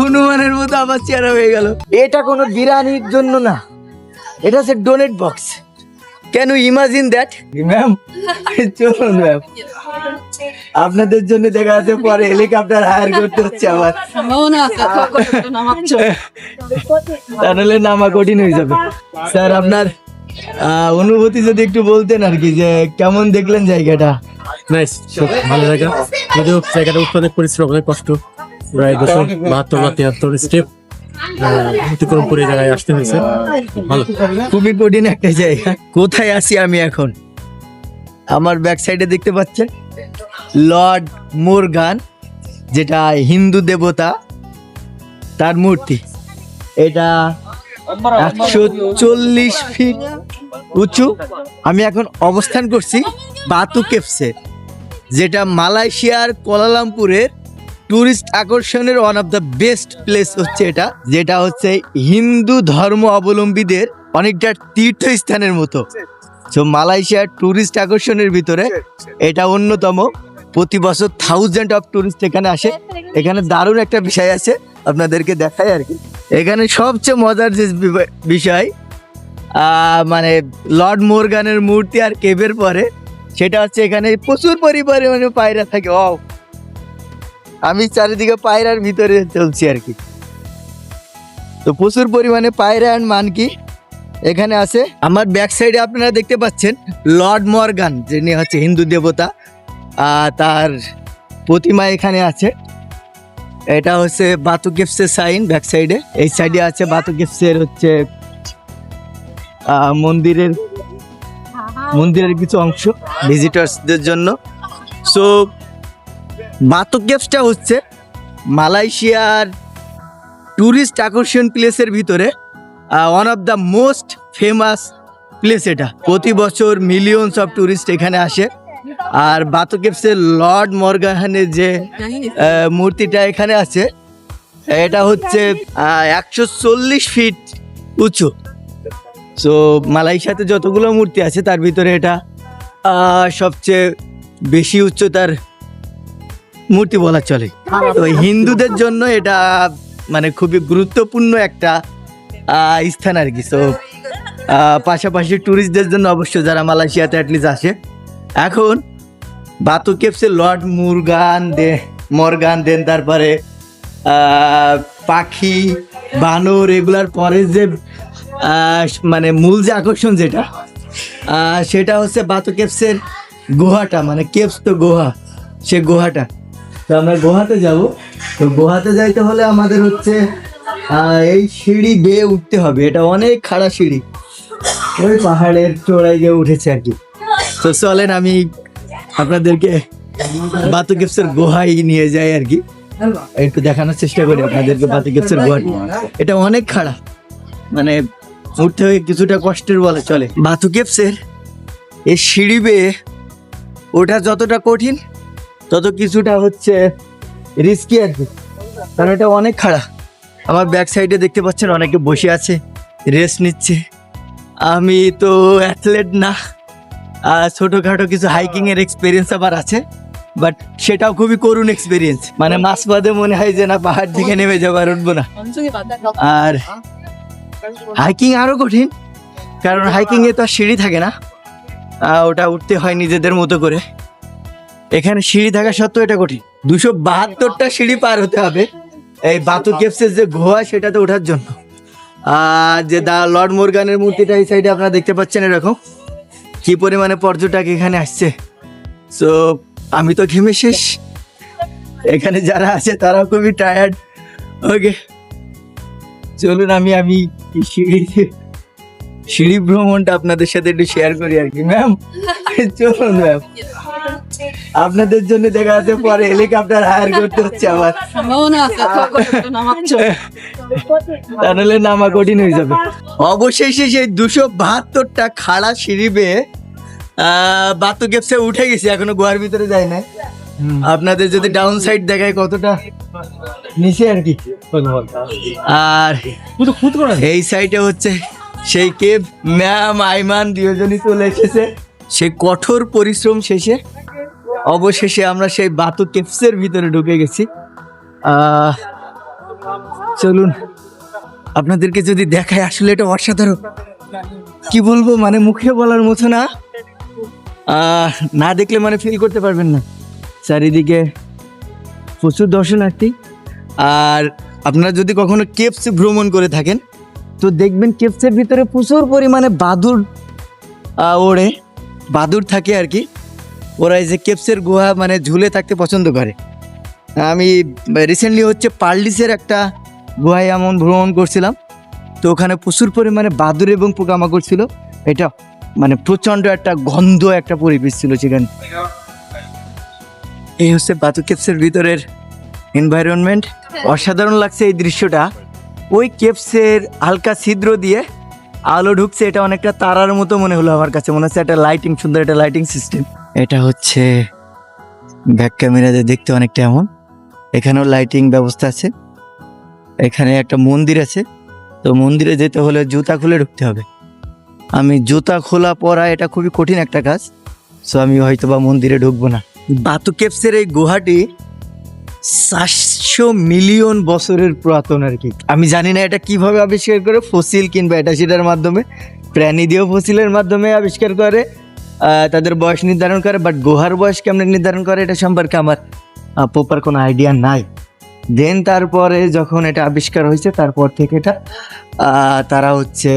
হনুমানের মতো আবার চেহারা হয়ে গেল। এটা কোনো বিরিয়ানির জন্য না, এটা হচ্ছে donate box. Can you imagine that ma'am? চলুন ম্যাম, আপনাদের জন্য দেখা যাচ্ছে পরে হেলিকপ্টার হায়ার করতে হচ্ছে আবার, তাহলে নামা কঠিন হয়ে যাবে। স্যার আপনার অনুভূতি যদি একটু বলতেন আর কি, যে কেমন দেখলেন জায়গাটা? নাইস, খুব ভালো জায়গা। যদিও জায়গাটা উৎপাদক পরিশ্রম, অনেক কষ্ট, প্রায় 272 বা 73 স্টেপ অতিক্রম করে জায়গায় আসতে হয়েছে। ভালো, খুবই কঠিন একটা জায়গা। কোথায় আছি আমি এখন? আমার ব্যাক সাইডে দেখতে পাচ্ছেন লর্ড মোরগান, যেটা হিন্দু দেবতা, তার মূর্তি। এটা 140 ফিট উঁচু। আমি এখন অবস্থান করছি বাতু কেভসে, যেটা মালয়েশিয়ার কুয়ালালামপুরের টুরিস্ট আকর্ষণের one of the best place হচ্ছে এটা, যেটা হচ্ছে হিন্দু ধর্ম অবলম্বীদের অনেকটা তীর্থস্থানের মতো। তো মালয়েশিয়ার টুরিস্ট আকর্ষণের ভিতরে এটা অন্যতম। প্রতি বছর 1000 অফ টুরিস্ট এখানে আসে। এখানে দারুণ একটা বিষয় আছে, আপনাদেরকে দেখাই আর কি। এখানে সবচেয়ে মজার যে বিষয়, মানে লর্ড মোরগানের মূর্তি আর কেভের পরে, সেটা হচ্ছে এখানে প্রচুর পরিমাণে পায়রা থাকে। আমি চারিদিকে পায়রার ভিতরে চলছি আর কি। তো প্রচুর পরিমাণে পায়রা অ্যান্ড মানকি এখানে আছে। আমার ব্যাক সাইডে আপনারা দেখতে পাচ্ছেন লর্ড মর্গান, যিনি হচ্ছে হিন্দু দেবতা, তার প্রতিমা এখানে আছে। এটা হচ্ছে বাতু কেভসের সাইন। ব্যাক সাইডে এই সাইডে আছে বাতু কেভসের হচ্ছে মন্দিরের কিছু অংশ ভিজিটার্সদের জন্য। সো বাতু কেভসটা হচ্ছে মালয়েশিয়ার টুরিস্ট আকর্ষণ প্লেসের ভিতরে one of the most famous place. এটা প্রতি বছর মিলিয়নস অফ টুরিস্ট এখানে আসে। আর বাতু কেভসের লর্ড মর্গানের যে মূর্তিটা এখানে আছে, এটা হচ্ছে 140 ফিট উঁচু। সো মালয়েশিয়াতে যতগুলো মূর্তি আছে তার ভিতরে এটা সবচেয়ে বেশি উচ্চতার মূর্তি বলা চলে। তো হিন্দুদের জন্য এটা মানে খুবই গুরুত্বপূর্ণ একটা স্থান আর কি। সো পাশাপাশি ট্যুরিস্টদের জন্য অবশ্য যারা মালয়েশিয়াতে অ্যাটলিস্ট আসে। এখন বাতু কেভসে লর্ড মর্গান দেন তারপরে পাখি, বানর, এগুলার পরে যে মানে মূল যে আকর্ষণ যেটা, সেটা হচ্ছে বাতু কেভসের গুহাটা। মানে কেভস তো গুহা, সে গুহাটা। তো আমরা গুহাতে যাব। তো গুহাতে যাইতে হলে আমাদের হচ্ছে এই সিঁড়ি বেয়ে উঠতে হবে। এটা অনেক খাড়া সিঁড়ি, ওই পাহাড়ের চূড়ায় গিয়ে উঠেছে আর কি। তো চলেন আমি আপনাদেরকে বাতু কেভসের গুহায় নিয়ে যাই আর কি, একটু দেখানোর চেষ্টা করি আপনাদেরকে বাতু কেভসের গুহাটি। এটা অনেক খাড়া, মানে উঠতে হয়ে কিছুটা কষ্টের বলে চলে। বাতু কেভসের এই সিঁড়ি বেয়ে ওঠা যতটা কঠিন, তত কিছুটা হচ্ছে রিস্কি আর কি, কারণ এটা অনেক খাড়া। আমার ব্যাক সাইডে দেখতে পাচ্ছেন অনেকে বসে আছে, রেস্ট নিচ্ছে। আমি তো অ্যাথলেট না, ছোটোখাটো কিছু হাইকিং এর এক্সপিরিয়েন্স আবার আছে, বাট সেটাও খুবই করুণ এক্সপিরিয়েন্স। মানে মাঝ পথে মনে হয় যে না, পাহাড় থেকে নেমে যাবার উঠবো না। আর হাইকিং আরো কঠিন, কারণ হাইকিং এ তো আর সিঁড়ি থাকে না, ওটা উঠতে হয় নিজেদের মতো করে। এখানে সিঁড়ি থাকা সত্ত্বেও এটা কঠিন। 272টা সিঁড়ি পার হতে হবে এই বাতু কেভসের যে গুহা, সেটাতে ওঠার জন্য। আর যে লর্ড মর্গানের মূর্তিটা এই সাইডে আপনারা দেখতে পাচ্ছেন, এরকম কি পরিমাণে পর্যটক এখানে আসছে। সো আমি তো ঘেমে শেষ, এখানে যারা আছে তারাও খুবই টায়ার্ড। ওকে চলুন আমি সিঁড়ি ভ্রমণটা আপনাদের সাথে একটু শেয়ার করি আর কি। ম্যাম চলুন ম্যাম, আপনাদের জন্য দেখা যাচ্ছে পরে হেলিকপ্টার হায়ার করতে হচ্ছে আবার, তাহলে নামা কঠিন হয়ে যাবে। অবশেষে সেই 272টা খাড়া সিঁড়ি বেয়ে বাতু কেভসে উঠে গেছি, এখনো গুহার ভিতরে যায় না। আপনাদের যদি ডাউন সাইড দেখায় কতটা নিচে আর কি। আর এই সাইডে হচ্ছে সেই কেভ। ম্যাম আইমান দুজনই চলে এসেছে সেই কঠোর পরিশ্রম শেষে। অবশেষে আমরা সেই বাতু কেভসের ভিতরে ঢুকে গেছি। চলুন আপনাদেরকে যদি দেখায়, আসলে এটা অসাধারণ, কি বলবো, মানে মুখে বলার মতো না। না দেখলে মানে ফিল করতে পারবেন না। চারিদিকে প্রচুর দর্শনার্থী। আর আপনারা যদি কখনো কেভস ভ্রমণ করে থাকেন তো দেখবেন কেভসের ভিতরে প্রচুর পরিমাণে বাদুড় ওড়ে, বাদুড় থাকে আর কি। ওরা এই যে কেভসের গুহা মানে ঝুলে থাকতে পছন্দ করে। আমি রিসেন্টলি হচ্ছে পার্লিসের একটা গুহায় এমন ভ্রমণ করছিলাম, তো ওখানে প্রচুর পরিমাণে বাদুড় এবং পোকামাকড় ছিল। এটা মানে প্রচণ্ড একটা গন্ধ একটা পরিবেশ ছিল সেখানে। এই হচ্ছে বাতু কেভসের ভিতরের এনভায়রনমেন্ট। অসাধারণ লাগছে এই দৃশ্যটা। ওই কেভসের হালকা ছিদ্র দিয়ে আলো ঢুকছে, এটা অনেকটা তারার মতো মনে হলো আমার কাছে। মনে হচ্ছে একটা লাইটিং, সুন্দর একটা লাইটিং সিস্টেম। এটা হচ্ছে ব্যাক ক্যামেরাতে দেখতে অনেকটা এমন। এখানেও লাইটিং ব্যবস্থা আছে। এখানে একটা মন্দির আছে, তো মন্দিরে যেতে হলে জুতা খুলে ঢুকতে হবে। আমি জুতা খোলা পরা এটা খুবই কঠিন একটা কাজ, সো আমি হয়তো বা মন্দিরে ঢুকবো না। বাতু কেভসের এই গুহাটি 400 মিলিয়ন বছরের পুরাতন আর কি। আমি জানি না এটা কিভাবে আবিষ্কার করে, ফসিল কিংবা এটা সেটার মাধ্যমে, প্রাণী দিয়েও ফসিলের মাধ্যমে আবিষ্কার করে, তাদের বয়স নির্ধারণ করে। বাট গুহার বয়স কেমন নির্ধারণ করে এটা সম্পর্কে আমার প্রপার কোনো আইডিয়া নাই। দেন তারপরে যখন এটা আবিষ্কার হয়েছে, তারপর থেকে এটা তারা হচ্ছে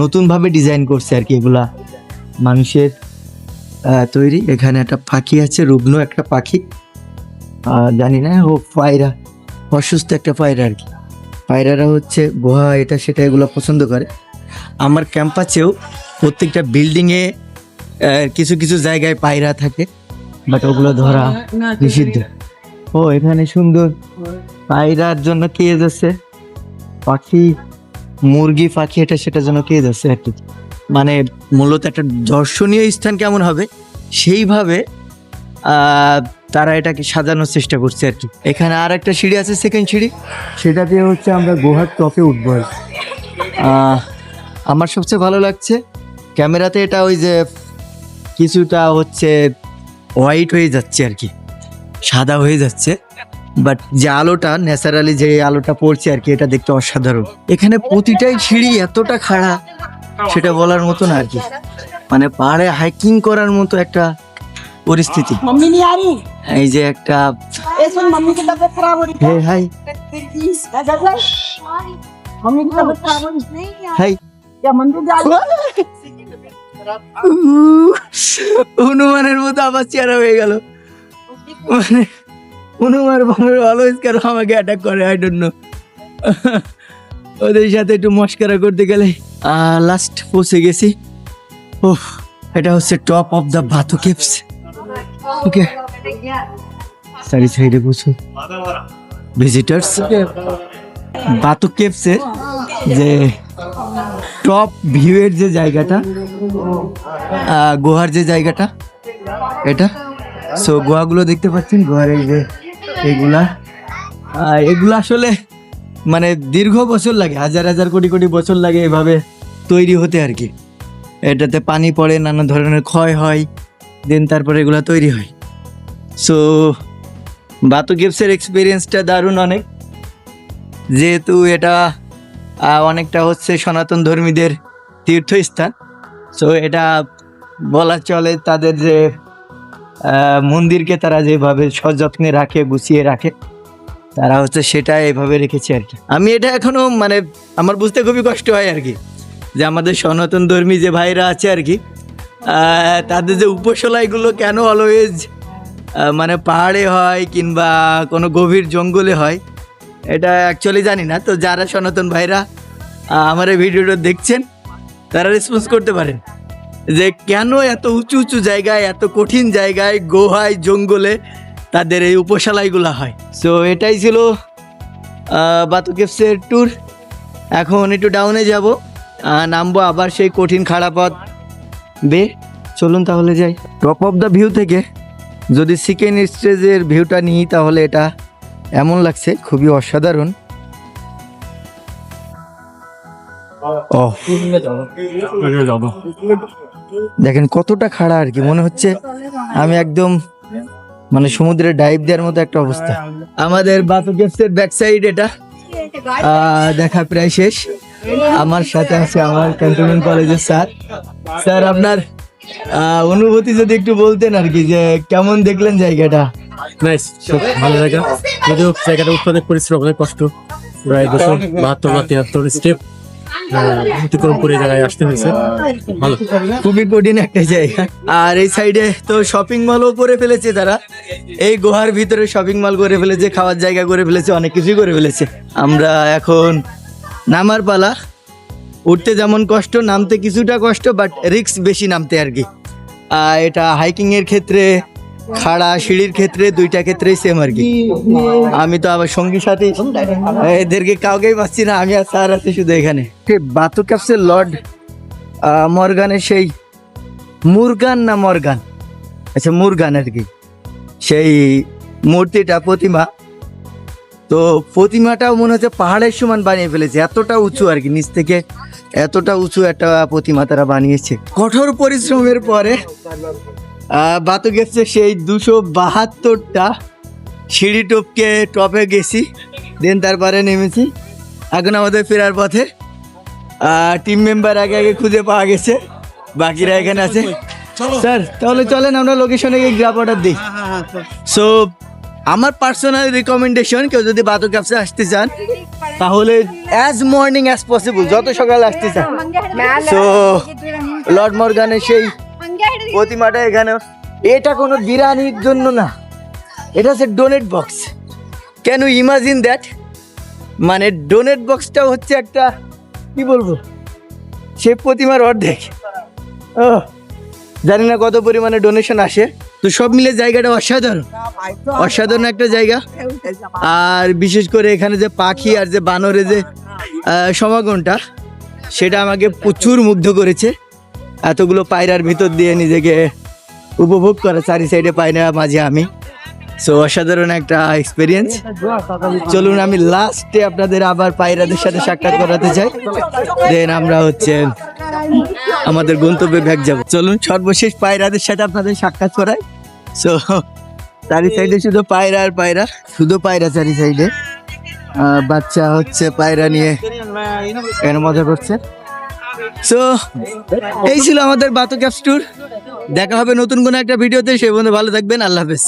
নতুনভাবে ডিজাইন করছে আর কি। এগুলা মানুষের তৈরি। এখানে একটা পাখি আছে, রুগ্ন একটা পাখি, জানি না, ও পায়রা, অসুস্থ একটা পায়রা আর কি। পায়রারা হচ্ছে গুহা এটা সেটা এগুলো পছন্দ করে। আমার ক্যাম্পাসেও প্রত্যেকটা বিল্ডিংয়ে কিছু কিছু জায়গায় পায়রা থাকে, বাট ওগুলো ধরা নিষিদ্ধ। ও এখানে সুন্দর পায়রার জন্য কেজ আছে, পাখি, মুরগি পাখি এটা সেটার জন্য কেজ আছে আর কি। মানে মূলত একটা দর্শনীয় স্থান কেমন হবে সেইভাবে তারা এটাকে সাজানোর চেষ্টা করছে আর কি। এখানে আর একটা সিঁড়ি আছে, সেকেন্ড সিঁড়ি, সেটা দিয়ে হচ্ছে আমরা গুহার টপে উঠবো আর কি। আমার সবচেয়ে ভালো লাগছে ক্যামেরাতে এটা ওই যে কিছুটা হচ্ছে হোয়াইট হয়ে যাচ্ছে আর কি, সাদা হয়ে যাচ্ছে, বাট যে আলোটা ন্যাচারালি যে আলোটা পড়ছে আর কি, এটা দেখতে অসাধারণ। এখানে প্রতিটাই সিঁড়ি এতটা খাড়া সেটা বলার মতো না আর কি। মানে পাহাড়ে হাইকিং করার মতো একটা পরিস্থিতি। এই যে একটা হে হাই হাই হনুমানের মতো আবার চেহারা হয়ে গেল। মানে হনুমান অলওয়েজ কেন আমাকে অ্যাটাক করে, আই ডোন্ট নো। ওদের সাথে একটু মস্করা করতে গেলে লাস্ট পৌঁছে গেছি। ওহ, এটা হচ্ছে top of the Batu caves. Okay, সারি সাইডে প্রচুর ভিজিটার্স। বাতু কেভসের যে টপ ভিউয়ের যে জায়গাটা, গুহার যে জায়গাটা এটা, সো গুহাগুলো দেখতে পাচ্ছেন। গুহার এই যে এগুলা আসলে মানে দীর্ঘ বছর লাগে, হাজার হাজার কোটি কোটি বছর লাগে এভাবে তৈরি হতে আর কি। এটাতে পানি পড়ে, নানা ধরনের ক্ষয় হয়, দেন তারপরে এগুলা তৈরি হয়। সো বাতু কেভসের এক্সপিরিয়েন্সটা দারুণ অনেক, যেহেতু এটা অনেকটা হচ্ছে সনাতন ধর্মীদের তীর্থস্থান। সো এটা বলা চলে তাদের যে মন্দিরকে তারা যেভাবে সযত্নে রাখে, গুছিয়ে রাখে, তারা হচ্ছে সেটা এভাবে রেখেছে আর কি। আমি এটা এখনো মানে আমার বুঝতে খুবই কষ্ট হয় আর কি, যে আমাদের সনাতন ধর্মী যে ভাইরা আছে আর কি, তাদের যে উপশালাইগুলো কেন অলওয়েজ মানে পাহাড়ে হয় কিংবা কোনো গভীর জঙ্গলে হয়, এটা অ্যাকচুয়ালি জানি না। তো যারা সনাতন ভাইরা আমার এই ভিডিওটা দেখছেন, তারা রেসপন্স করতে পারেন যে কেন এত উঁচু উঁচু জায়গায়, এত কঠিন জায়গায়, গুহায়, জঙ্গলে তাদের এই উপশালাইগুলো হয়। সো এটাই ছিল বাতু কেভসের ট্যুর। এখন একটু ডাউনে যাব, নামবো আবার সেই কঠিন খাড়া পথ বে। চলুন তাহলে যাই। টপ অফ দ্য ভিউ থেকে যদি সেকেন্ড স্টেজের ভিউটা নিই, তাহলে এটা এমন লাগছে, খুবই অসাধারণ। দেখেন কতটা খাড়া আর কি, মনে হচ্ছে আমি একদম মানে সমুদ্রে ডাইভ দেওয়ার মতো একটা অবস্থা। আমাদের বাতু কেভসের ব্যাক সাইড এটা দেখা প্রায় শেষ। আমার সাথে আছে আমার ক্যান্টনমেন্ট কলেজের স্যার আপনার অনুভূতি যদি একটু বলতেন আর কি, যে কেমন দেখলেন জায়গাটা? নাইস, খুব ভালো জায়গা। যদিও জায়গাটা উঠতে অনেক পরিশ্রম, অনেক কষ্ট। প্রায় 272 বা 73 স্টেপ অতিক্রম করে এই জায়গায় আসতে হয়েছে। ভালো, খুবই কঠিন একটা জায়গা। আর এই সাইডে তো শপিং মলও করে ফেলেছে তারা, এই গুহার ভিতরে শপিং মল করে ফেলেছে, খাওয়ার জায়গা করে ফেলেছে, অনেক কিছুই করে ফেলেছে। আমরা এখন নামার পালা। উঠতে যেমন কষ্ট, নামতে কিছুটা কষ্ট, বাট রিস্ক বেশি নামতে আর কি। এটা হাইকিং এর ক্ষেত্রে, খাড়া সিঁড়ির ক্ষেত্রে, দুইটা ক্ষেত্রেই সেম আর কি। আমি তো আবার সঙ্গী সাথী, এদেরকে কাউকেই পাচ্ছি না, আমি আর স্যার আছি শুধু এখানে। বাতু কেভসের লর্ড মর্গানের সেই মুরগান না মর্গান, আচ্ছা মুরগান আর কি, সেই মূর্তিটা, প্রতিমা। তো প্রতিমাটাও মনে হচ্ছে পাহাড়ের সমান বানিয়ে ফেলেছে, এতটা উঁচু আর কি, নিচ থেকে এতটা উঁচু একটা প্রতিমা তারা বানিয়েছে। কঠোর পরিশ্রমের পরে বাতু কেভসে সেই 272টা সিঁড়ি টপকে টপে গেছি, দেন তারপরে নেমেছি। এখন আমাদের ফেরার পথে টিম মেম্বার আগে আগে খুঁজে পাওয়া গেছে, বাকিরা এখানে আছে। স্যার তাহলে চলেন আমরা লোকেশনে গিয়ে গ্রাফ অর্ডার দিই। সো আমার পার্সোনাল রিকমেন্ডেশন, কেউ যদি বাতু কেভসে আসতে চান তাহলে অ্যাজ মর্নিং অ্যাজ পসিবল, যত সকালে আসতে চান। সো লর্ড মর্গানের সেই প্রতিমাটা এখানে, এটা কোনো বিরিয়ানির জন্য না, এটা হচ্ছে donate box. Can you imagine that? মানে ডোনেট বক্সটা হচ্ছে একটা, কি বলবো, সে প্রতিমার অর্ধেক। ও জানি না কত পরিমাণে ডোনেশন আসে। তো সব মিলে জায়গাটা অসাধারণ, অসাধারণ একটা জায়গা। আর বিশেষ করে এখানে যে পাখি আর যে বানরের যে সমাগমটা, সেটা আমাকে প্রচুর মুগ্ধ করেছে। এতগুলো পায়রার ভিতর দিয়ে নিজেকে উপভোগ করা, চারি সাইডে পায়রা, মাঝে আমি। সো অসাধারণ একটা এক্সপিরিয়েন্স। চলুন আমি লাস্টে আপনাদের আবার পায়রাদের সাথে সাক্ষাৎ করাতে চাই, দেন আমরা হচ্ছে আমাদের গন্তব্যে ব্যাক যাব। চলুন সর্বশেষ পায়রাদের সাথে আপনাদের সাক্ষাৎ করাই। সো চারি সাইডে শুধু পায়রা আর পায়রা, শুধু পায়রা চারি সাইডে। বাচ্চা হচ্ছে পায়রা নিয়ে এখানে মজা করছে। সো এই ছিল আমাদের বাতু কেভস ট্যুর। দেখা হবে নতুন কোনো একটা ভিডিওতে, সেই পর্যন্ত ভালো থাকবেন, আল্লাহ হাফেজ।